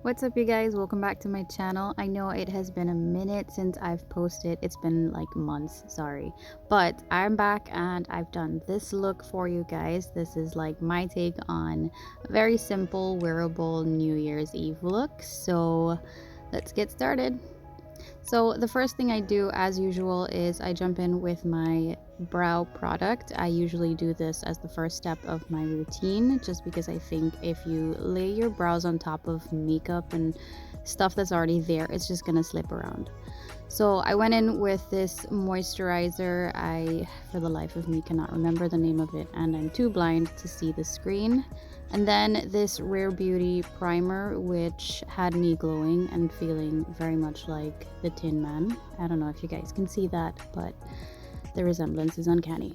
What's up, you guys? Welcome back to my channel. I know it has been a minute since I've posted. It's been like months, sorry, but I'm back and I've done this look for you guys. This is like my take on a very simple wearable New Year's Eve look, so let's get started. So the first thing I do, as usual, is I jump in with my brow product. I usually do this as the first step of my routine, just because I think if you lay your brows on top of makeup and stuff that's already there, it's just gonna slip around. So I went in with this moisturizer. I, for the life of me, cannot remember the name of it, and I'm too blind to see the screen. And then this RareBeauty primer, which had me glowing and feeling very much like the Tin Man. I don't know if you guys can see that, but the resemblance is uncanny.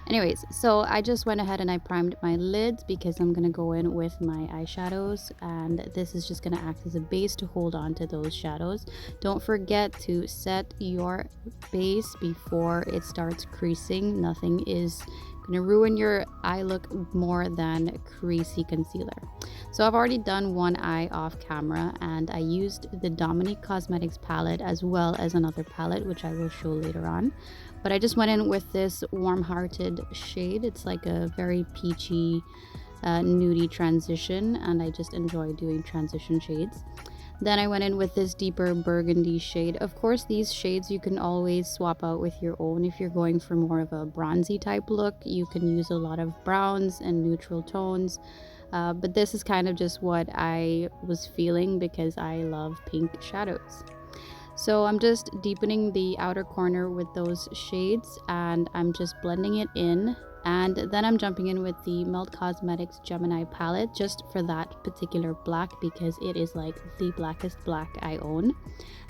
Anyways, so I just went ahead and I primed my lids because I'm gonna go in with my eyeshadows, and this is just gonna act as a base to hold on to those shadows. Don't forget to set your base before it starts creasing. Nothing is gonna ruin your eye look more than creasy concealer. So I've already done one eye off camera, and I used the Dominique Cosmetics palette as well as another palette, which I will show later on. But I just went in with this warm-hearted shade. It's like a very peachy, nudie transition, and I just enjoy doing transition shades. Then I went in with this deeper burgundy shade. Of course, these shades you can always swap out with your own. If you're going for more of a bronzy type look, you can use a lot of browns and neutral tones. But this is kind of just what I was feeling because I love pink shadows. So I'm just deepening the outer corner with those shades, and I'm just blending it in. And then I'm jumping in with the Melt Cosmetics Gemini palette just for that particular black, because it is like the blackest black I own.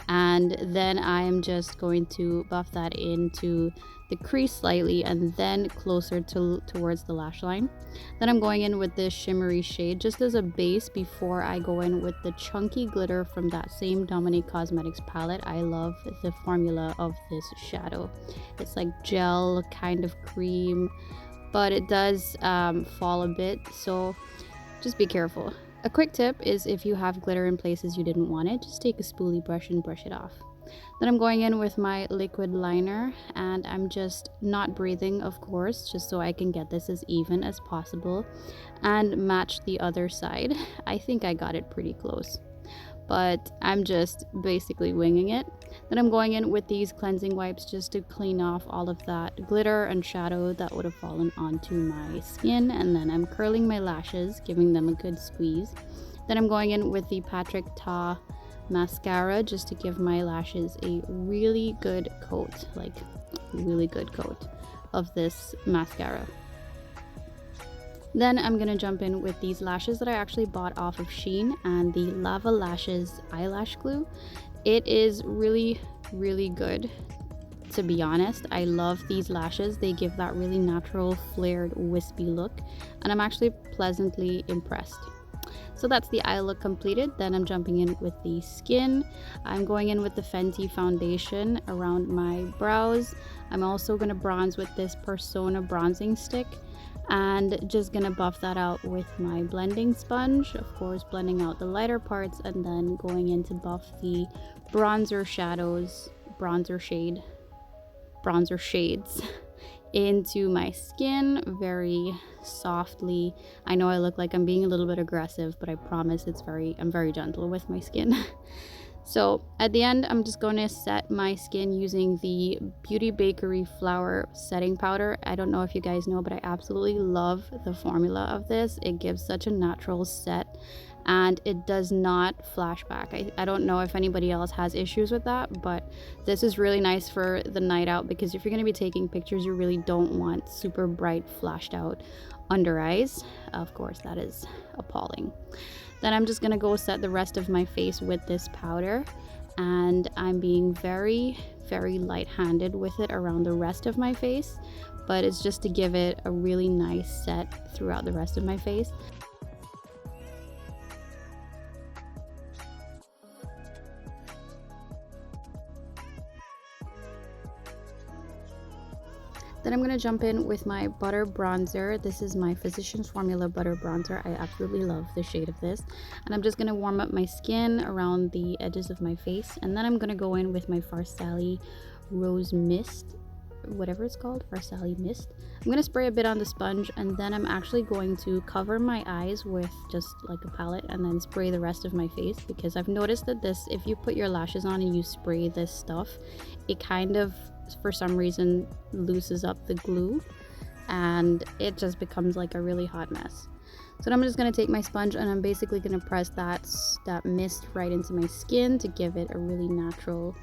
And then I'm just going to buff that into the crease slightly and then closer towards the lash line. Then I'm going in with this shimmery shade just as a base before I go in with the chunky glitter from that same Dominique Cosmetics palette. I love the formula of this shadow. It's like gel, kind of cream, but it does fall a bit, so just be careful. A quick tip is if you have glitter in places you didn't want it, just take a spoolie brush and brush it off. Then I'm going in with my liquid liner, and I'm just not breathing, of course, just so I can get this as even as possible and match the other side. I think I got it pretty close, but I'm just basically winging it. Then I'm going in with these cleansing wipes just to clean off all of that glitter and shadow that would have fallen onto my skin. And then I'm curling my lashes, giving them a good squeeze. Then I'm going in with the Patrick Ta mascara just to give my lashes a really good coat, like really good coat of this mascara. Then I'm gonna jump in with these lashes that I actually bought off of SheIn, and the Lavaa Lashes eyelash glue. It is really, really good, to be honest. I love these lashes. They give that really natural, flared, wispy look, and I'm actually pleasantly impressed. So that's the eye look completed. Then I'm jumping in with the skin. I'm going in with the Fenty foundation around my brows. I'm also gonna bronze with this Persona bronzing stick, and just gonna buff that out with my blending sponge, of course blending out the lighter parts, and then going in to buff the bronzer shades into my skin very softly. I know I look like I'm being a little bit aggressive, but I promise I'm very gentle with my skin. So at the end, I'm just going to set my skin using the Bakerie Flour setting powder. I don't know if you guys know, but I absolutely love the formula of this. It gives such a natural set, and it does not flash back. I don't know if anybody else has issues with that, but this is really nice for the night out, because if you're going to be taking pictures, you really don't want super bright flashed out under eyes. Of course, that is appalling. Then I'm just gonna go set the rest of my face with this powder, and I'm being very, very light-handed with it around the rest of my face, but it's just to give it a really nice set throughout the rest of my face. Then I'm going to jump in with my butter bronzer. This is my Physicians Formula butter bronzer. I absolutely love the shade of this. And I'm just going to warm up my skin around the edges of my face. And then I'm going to go in with my Farsali Rose Mist, whatever it's called, Farsali Mist. I'm going to spray a bit on the sponge, and then I'm actually going to cover my eyes with just like a palette and then spray the rest of my face, because I've noticed that this, if you put your lashes on and you spray this stuff, it kind of, for some reason, looses up the glue and it just becomes like a really hot mess. So I'm just going to take my sponge and I'm basically going to press that mist right into my skin to give it a really natural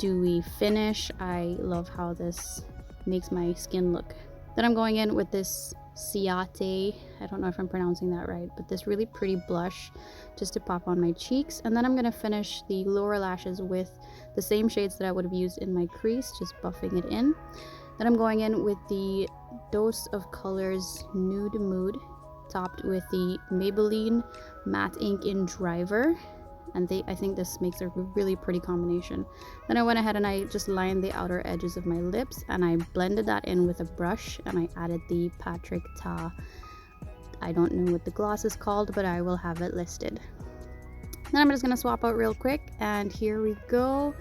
dewy finish. I love how this makes my skin look. Then I'm going in with this Ciate, I don't know if I'm pronouncing that right, but this really pretty blush just to pop on my cheeks. And then I'm going to finish the lower lashes with the same shades that I would have used in my crease, just buffing it in. Then I'm going in with the Dose of Colors Nude Mood, topped with the Maybelline Matte Ink in Driver. And I think this makes a really pretty combination. Then I went ahead and I just lined the outer edges of my lips and I blended that in with a brush, and I added the Patrick Ta. I don't know what the gloss is called, but I will have it listed. Then I'm just gonna swap out real quick, and here we go.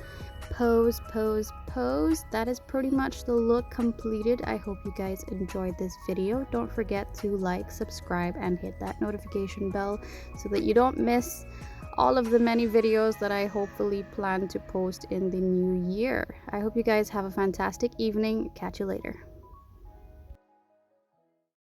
Pose, pose, pose. That is pretty much the look completed. I hope you guys enjoyed this video. Don't forget to like, subscribe, and hit that notification bell so that you don't miss all of the many videos that I hopefully plan to post in the new year. I hope you guys have a fantastic evening. Catch you later.